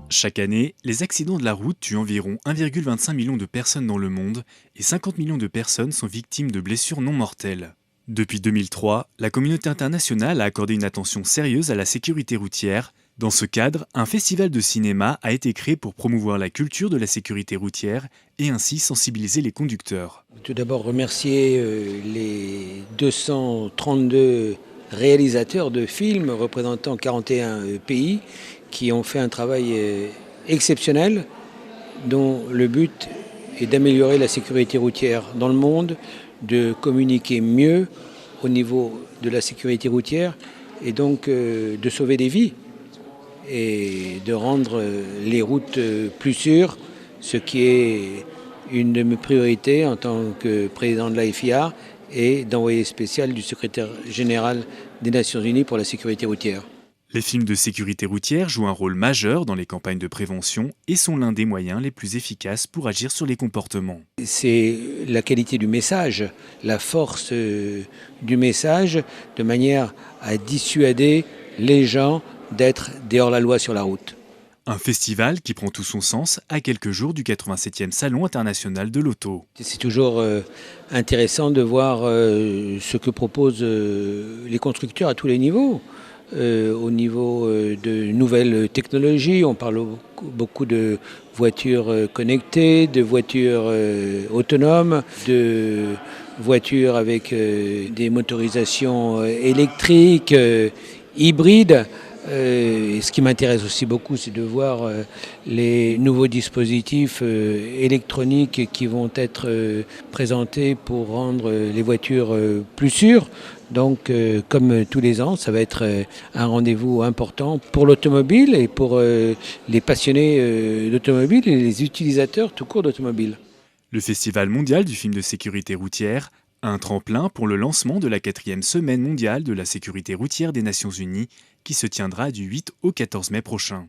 Chaque année, les accidents de la route tuent environ 1,25 million de personnes dans le monde et 50 millions de personnes sont victimes de blessures non mortelles. Depuis 2003, la communauté internationale a accordé une attention sérieuse à la sécurité routière. Dans ce cadre, un festival de cinéma a été créé pour promouvoir la culture de la sécurité routière et ainsi sensibiliser les conducteurs. Tout d'abord remercier les 232 réalisateurs de films représentant 41 pays qui ont fait un travail exceptionnel dont le but est d'améliorer la sécurité routière dans le monde, de communiquer mieux au niveau de la sécurité routière et donc de sauver des vies et de rendre les routes plus sûres, ce qui est une de mes priorités en tant que président de la FIA et d'envoyé spécial du secrétaire général des Nations Unies pour la sécurité routière. Les films de sécurité routière jouent un rôle majeur dans les campagnes de prévention et sont l'un des moyens les plus efficaces pour agir sur les comportements. C'est la qualité du message, la force du message, de manière à dissuader les gens d'être des hors-la-loi sur la route. Un festival qui prend tout son sens à quelques jours du 87e Salon international de l'auto. C'est toujours intéressant de voir ce que proposent les constructeurs à tous les niveaux. Au niveau de nouvelles technologies, on parle beaucoup de voitures connectées, de voitures autonomes, de voitures avec des motorisations électriques, hybrides. Et ce qui m'intéresse aussi beaucoup, c'est de voir les nouveaux dispositifs électroniques qui vont être présentés pour rendre les voitures plus sûres. Donc, comme tous les ans, ça va être un rendez-vous important pour l'automobile et pour les passionnés d'automobile et les utilisateurs tout court d'automobile. Le Festival mondial du film de sécurité routière, un tremplin pour le lancement de la 4e semaine mondiale de la sécurité routière des Nations Unies qui se tiendra du 8 au 14 mai prochain.